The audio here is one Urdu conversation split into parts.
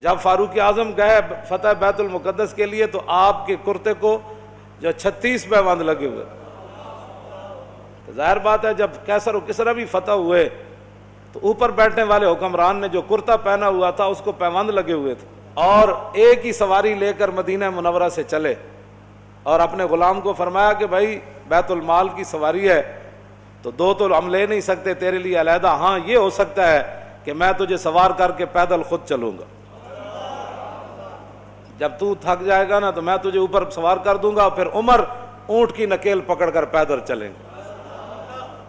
جب فاروق اعظم گئے فتح بیت المقدس کے لیے تو آپ کے کرتے کو جو 36 پیوند لگے ہوئے. ظاہر بات ہے جب کیسر و کسرا بھی فتح ہوئے تو اوپر بیٹھنے والے حکمران نے جو کرتا پہنا ہوا تھا اس کو پیوند لگے ہوئے تھے، اور ایک ہی سواری لے کر مدینہ منورہ سے چلے اور اپنے غلام کو فرمایا کہ بھائی بیت المال کی سواری ہے تو دو تو ہم لے نہیں سکتے تیرے لیے علیحدہ، ہاں یہ ہو سکتا ہے کہ میں تجھے سوار کر کے پیدل خود چلوں گا، جب تو تھک جائے گا نا تو میں تجھے اوپر سوار کر دوں گا، پھر عمر اونٹ کی نکیل پکڑ کر پیدل چلیں گے.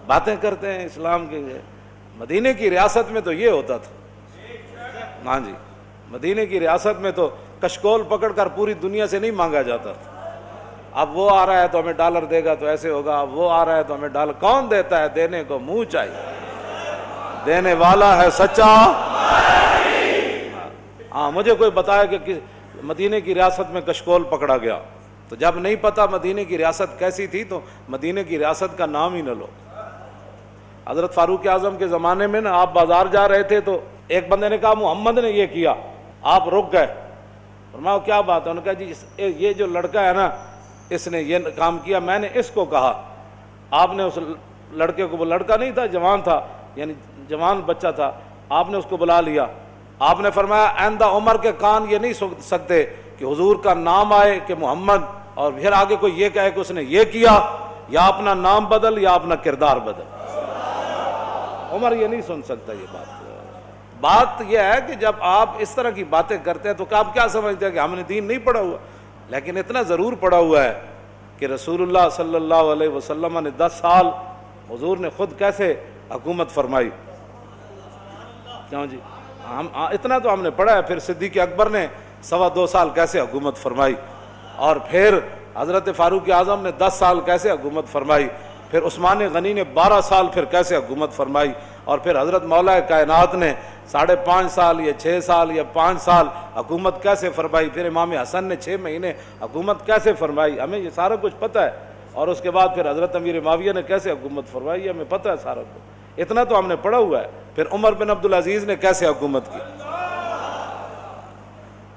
باتیں کرتے ہیں اسلام کے. مدینے کی ریاست میں تو یہ ہوتا تھا. ہاں جی، مدینے کی ریاست میں تو کشکول پکڑ کر پوری دنیا سے نہیں مانگا جاتا تھا. اب وہ آ رہا ہے تو ہمیں ڈالر دے گا تو ایسے ہوگا، اب وہ آ رہا ہے تو ہمیں ڈالر. کون دیتا ہے؟ دینے کو منہ چاہیے، دینے والا ہے سچا. ہاں مجھے کوئی بتایا کہ مدینے کی ریاست میں کشکول پکڑا گیا، تو جب نہیں پتا مدینے کی ریاست کیسی تھی تو مدینے کی ریاست کا نام ہی نہ لو. حضرت فاروق اعظم کے زمانے میں نا آپ بازار جا رہے تھے تو ایک بندے نے کہا محمد نے یہ کیا، آپ رک گئے. فرمایا کیا بات ہے؟ انہوں نے کہا جی یہ جو لڑکا ہے نا اس نے یہ کام کیا، میں نے اس کو کہا. آپ نے اس لڑکے کو، وہ لڑکا نہیں تھا جوان تھا، یعنی جوان بچہ تھا، آپ نے اس کو بلا لیا. آپ نے فرمایا آئندہ عمر کے کان یہ نہیں سن سکتے کہ حضور کا نام آئے کہ محمد اور پھر آگے کوئی یہ کہے کہ اس نے یہ کیا، یا اپنا نام بدل یا اپنا کردار بدل. عمر یہ نہیں سن سکتا. یہ بات یہ ہے کہ جب آپ اس طرح کی باتیں کرتے ہیں تو آپ کیا سمجھتے ہیں کہ ہم نے دین نہیں پڑھا ہوا؟ لیکن اتنا ضرور پڑھا ہوا ہے کہ رسول اللہ صلی اللہ علیہ وسلم نے 10 سال حضور نے خود کیسے حکومت فرمائی. کیوں جی؟ ہم اتنا تو ہم نے پڑھا ہے. پھر صدیق اکبر نے 2.25 سال کیسے حکومت فرمائی، اور پھر حضرت فاروق اعظم نے 10 سال کیسے حکومت فرمائی، پھر عثمان غنی نے 12 سال پھر کیسے حکومت فرمائی، اور پھر حضرت مولا کائنات نے 5.5 سال یا 6 سال یا 5 سال حکومت کیسے فرمائی، پھر امام حسن نے 6 مہینے حکومت کیسے فرمائی. ہمیں یہ سارا کچھ پتہ ہے. اور اس کے بعد پھر حضرت امیر معاویہ نے کیسے حکومت فرمائی، ہمیں پتہ ہے سارا کچھ. اتنا تو ہم نے پڑھا ہوا ہے. پھر عمر بن عبدالعزیز نے کیسے حکومت کی،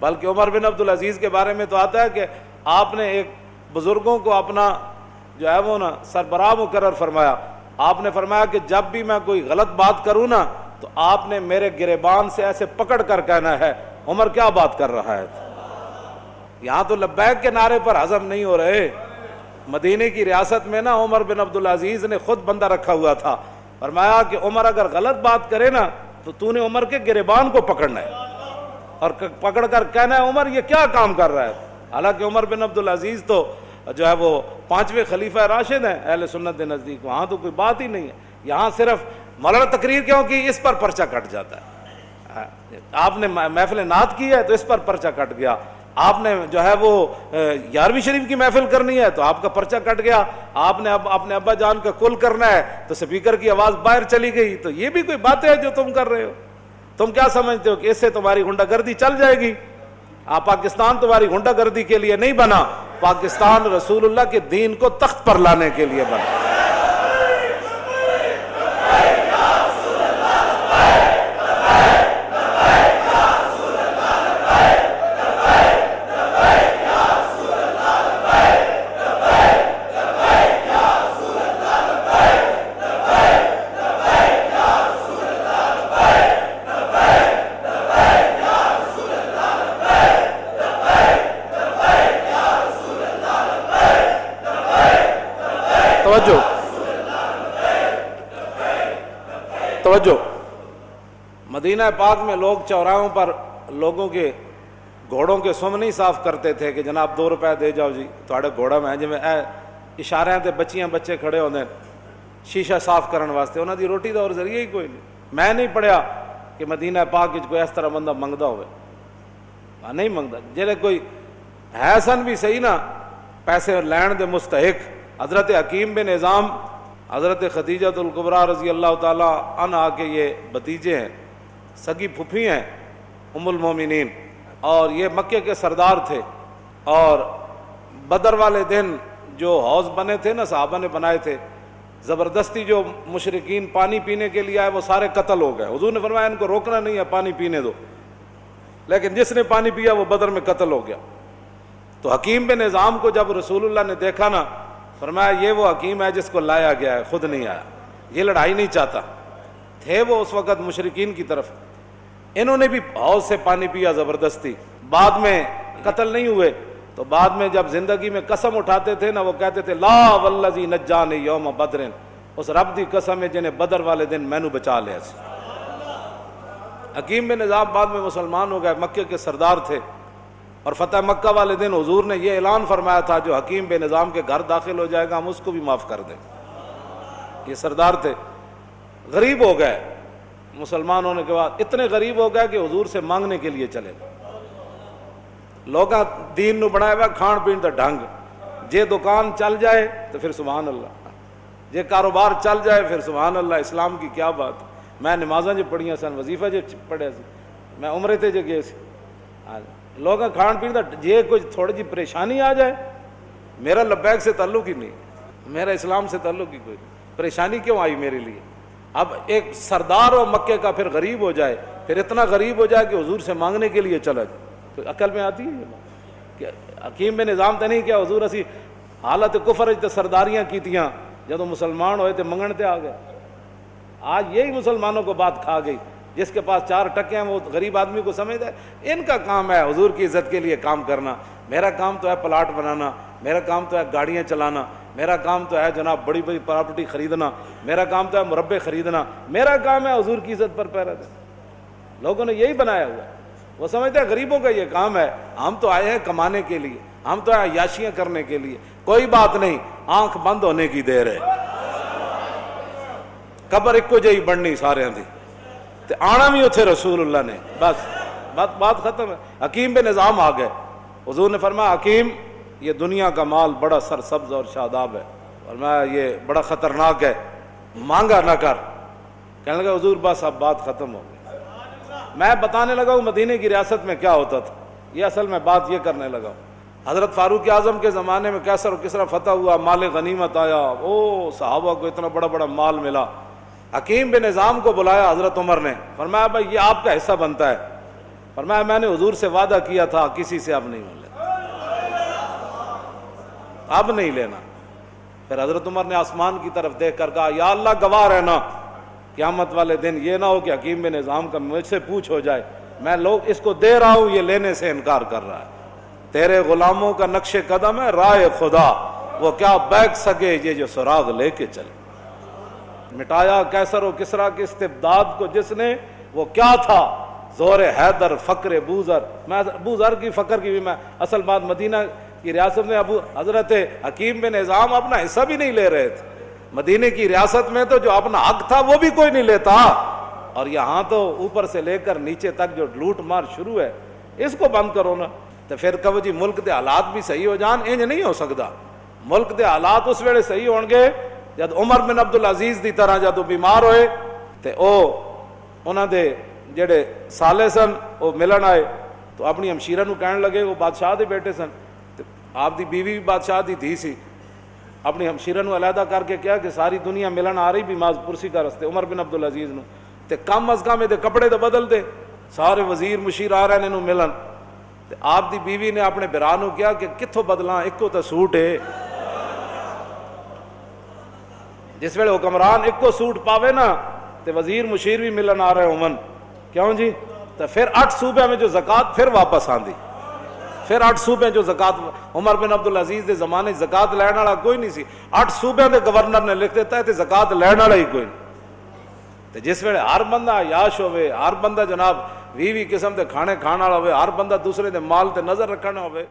بلکہ عمر بن عبدالعزیز کے بارے میں تو آتا ہے کہ آپ نے ایک بزرگوں کو اپنا جو ہے وہ نا سربراہ مقرر فرمایا. آپ نے فرمایا کہ جب بھی میں کوئی غلط بات کروں نا تو آپ نے میرے گریبان سے ایسے پکڑ کر کہنا ہے عمر کیا بات کر رہا ہے. یہاں تو لبیک کے نعرے پر ہضم نہیں ہو رہے. مدینے کی ریاست میں نا عمر بن عبدالعزیز نے خود بندہ رکھا ہوا تھا. فرمایا کہ عمر اگر غلط بات کرے نا تو نے عمر کے گریبان کو پکڑنا ہے اور پکڑ کر کہنا ہے عمر یہ کیا کام کر رہا ہے. حالانکہ عمر بن عبدالعزیز تو جو ہے وہ 5ویں خلیفہ راشد ہیں اہل سنت کے نزدیک. وہاں تو کوئی بات ہی نہیں ہے. یہاں صرف مولانا تقریر کیوں کی، اس پر پرچہ کٹ جاتا ہے. آپ نے محفل نعت کی ہے تو اس پر پرچہ کٹ گیا. آپ نے جو ہے وہ 11ویں شریف کی محفل کرنی ہے تو آپ کا پرچہ کٹ گیا. آپ نے اب اپنے ابا جان کا کل کرنا ہے تو سپیکر کی آواز باہر چلی گئی. تو یہ بھی کوئی باتیں ہیں جو تم کر رہے ہو. تم کیا سمجھتے ہو کہ اس سے تمہاری غنڈہ گردی چل جائے گی؟ پاکستان تمہاری غنڈہ گردی کے لیے نہیں بنا، پاکستان رسول اللہ کے دین کو تخت پر لانے کے لیے بنا. توجہ. مدینہ پاک میں لوگ چوراہوں پر لوگوں کے گھوڑوں کے سم نہیں صاف کرتے تھے کہ جناب 2 روپے دے جاؤ جی تھوڑے گھوڑا میں جی اشارے تے بچیاں بچے کھڑے ہوتے ہیں شیشہ صاف کرنے واسطے. انہوں دی روٹی دا اور ذریعہ ہی کوئی نہیں. میں نہیں پڑھیا کہ مدینہ پاک کوئی اس طرح بندہ منگدا ہوئے. نہیں منگدا. جہے کوئی ہے سن بھی صحیح نا پیسے لین دے مستحق. حضرت حکیم بن نظام حضرت خدیجہ الکبریٰ رضی اللہ تعالی عنہا کے یہ بھتیجے ہیں، سگی پھپھی ہیں ام المومنین، اور یہ مکے کے سردار تھے. اور بدر والے دن جو حوض بنے تھے نا صحابہ نے بنائے تھے، زبردستی جو مشرکین پانی پینے کے لیے آئے وہ سارے قتل ہو گئے. حضور نے فرمایا ان کو روکنا نہیں ہے، پانی پینے دو. لیکن جس نے پانی پیا وہ بدر میں قتل ہو گیا۔ تو حکیم بن نظام کو جب رسول اللہ نے دیکھا نا، فرمایا یہ وہ حکیم ہے جس کو لایا گیا ہے، خود نہیں آیا، یہ لڑائی نہیں چاہتا۔ تھے وہ اس وقت مشرکین کی طرف، انہوں نے بھی حوض سے پانی پیا زبردستی، بعد میں قتل نہیں ہوئے۔ تو بعد میں جب زندگی میں قسم اٹھاتے تھے نا، وہ کہتے تھے لا والذی نجانی یوم بدر، اس رب دی قسم ہے جنہیں بدر والے دن مینو بچا لیا سی۔ حکیم بن نظام بعد میں مسلمان ہو گئے، مکے کے سردار تھے، اور فتح مکہ والے دن حضور نے یہ اعلان فرمایا تھا جو حکیم بن نظام کے گھر داخل ہو جائے گا ہم اس کو بھی معاف کر دیں۔ یہ سردار تھے، غریب ہو گئے مسلمان ہونے کے بعد، اتنے غریب ہو گئے کہ حضور سے مانگنے کے لیے چلے گئے۔ لوگاں دین نو بنایا ہوا کھان پین دا ڈھنگ، جے دکان چل جائے تو پھر سبحان اللہ، جے کاروبار چل جائے پھر سبحان اللہ۔ اسلام کی کیا بات، میں نمازاں جو پڑھیاں سن، وظیفہ جو پڑھے سی، میں عمرے تے جو گئے سی، لوگاں کھان پین دا جے کوئی تھوڑی جی پریشانی آ جائے، میرا لبیک سے تعلق ہی نہیں، میرا اسلام سے تعلق ہی کوئی نہیں، پریشانی کیوں آئی میرے لیے؟ اب ایک سردار ہو مکے کا پھر غریب ہو جائے، پھر اتنا غریب ہو جائے کہ حضور سے مانگنے کے لیے چلا جائے، تو عقل میں آتی ہے یہ بات کہ حکیم بن نظام تے نہیں کیا حضور اسی حالت کفر تے سرداریاں کیتیاں، جدوں مسلمان ہوئے تے منگن تے آ گئے۔ آج یہی مسلمانوں کو بات کھا گئی، جس کے پاس 4 ٹکے ہیں وہ غریب آدمی کو سمجھتا ہے ان کا کام ہے حضور کی عزت کے لیے کام کرنا، میرا کام تو ہے پلاٹ بنانا، میرا کام تو ہے گاڑیاں چلانا، میرا کام تو ہے جناب بڑی بڑی پراپرٹی خریدنا، میرا کام تو ہے مربے خریدنا، میرا کام ہے حضور کی عزت پر پہرا دینا۔ لوگوں نے یہی بنایا ہوا ہے، وہ سمجھتے ہیں غریبوں کا یہ کام ہے، ہم تو آئے ہیں کمانے کے لیے، ہم تو آئے عیاشیاں کرنے کے لیے۔ کوئی بات نہیں، آنکھ بند ہونے کی دیر ہے، قبر ایک کو جہی بننی سارے دی، تے آنا بھی اتھے رسول اللہ نے، بس بات ختم ہے۔ حکیم بن نظام آ گئے، حضور نے فرمایا حکیم یہ دنیا کا مال بڑا سرسبز اور شاداب ہے، فرمایا یہ بڑا خطرناک ہے، مانگا نہ کر۔ کہنے لگا حضور بس اب بات ختم ہو گئی، میں بتانے لگا ہوں مدینے کی ریاست میں کیا ہوتا تھا، یہ اصل میں بات یہ کرنے لگا ہوں۔ حضرت فاروق اعظم کے زمانے میں کیسر و کسرا فتح ہوا، مال غنیمت آیا، او صحابہ کو اتنا بڑا بڑا مال ملا۔ حکیم بن نظام کو بلایا حضرت عمر نے، فرمایا بھائی یہ آپ کا حصہ بنتا ہے، فرمایا میں نے حضور سے وعدہ کیا تھا کسی سے اب نہیں ملے، اب نہیں لینا۔ پھر حضرت عمر نے آسمان کی طرف دیکھ کر کہا یا اللہ گواہ رہنا، قیامت والے دن یہ نہ ہو کہ حکیم بن نظام کا مجھ سے پوچھ ہو جائے میں لوگ اس کو دے رہا ہوں یہ لینے سے انکار کر رہا ہے، تیرے غلاموں کا نقش قدم ہے رائے خدا، وہ کیا بیک سکے یہ جو سراغ لے کے چلے۔ مٹایا کیسر و کسرا کے استبداد کو جس نے، وہ کیا تھا؟ زور حیدر فقر بوذر۔ میں ابو ذر کی فقر کی بھی میں اصل بات مدینہ کی ریاست میں حضرت حکیم بن نظام اپنا حصہ بھی نہیں لے رہے تھے، مدینے کی ریاست میں تو جو اپنا حق تھا وہ بھی کوئی نہیں لیتا، اور یہاں تو اوپر سے لے کر نیچے تک جو لوٹ مار شروع ہے، اس کو بند کرو نا۔ تو پھر کہو جی ملک دے حالات بھی صحیح ہو جان، انج نہیں ہو سکتا۔ ملک دے حالات اس ویلے صحیح ہون گے جد عمر بن عبدالعزیز دی طرح جدو بیمار ہوئے تے او انہاں دے جڑے سالے سن وہ ملن آئے تو اپنی ہمشیرہ نو کہنے لگے، وہ بادشاہ دے بیٹے سن، آپ دی بیوی بھی بادشاہ دی دھی سی، اپنی ہمشیرہ نو علیحدہ کر کے کیا کہ ساری دنیا ملن آ رہی بیماز پرسی کا رستے عمر بن عبدالعزیز نو، تے کم از کم دے کپڑے تو بدل دے، سارے وزیر مشیر آ رہے ہیں ملن۔ تے آپ دی بیوی نے اپنے برا نو کیا کہ کتھوں بدلاں، ایک کو تو سوٹ ہے، جس ویلے حکمران ایک کو سوٹ پاوے نا تے وزیر مشیر بھی ملن آ رہے عمن، کیوں جی؟ تو پھر 8 صوبے میں جو زکوٰۃ پھر واپس آندی، پھر 8 صوبے جو زکوٰۃ، عمر بن عبدالعزیز دے زمانے زکوٰۃ لین والا کوئی نہیں سی، 8 صوبے دے گورنر نے لکھ دیتا ہے تے زکوٰۃ لین والا ہی کوئی نہیں۔ تے جس ویلے ہر بندہ عیاش ہوئے، ہر بندہ جناب 20 قسم دے کھانے کھانا ہوئے، ہر بندہ دوسرے دے مال تے نظر رکھنا ہوئے،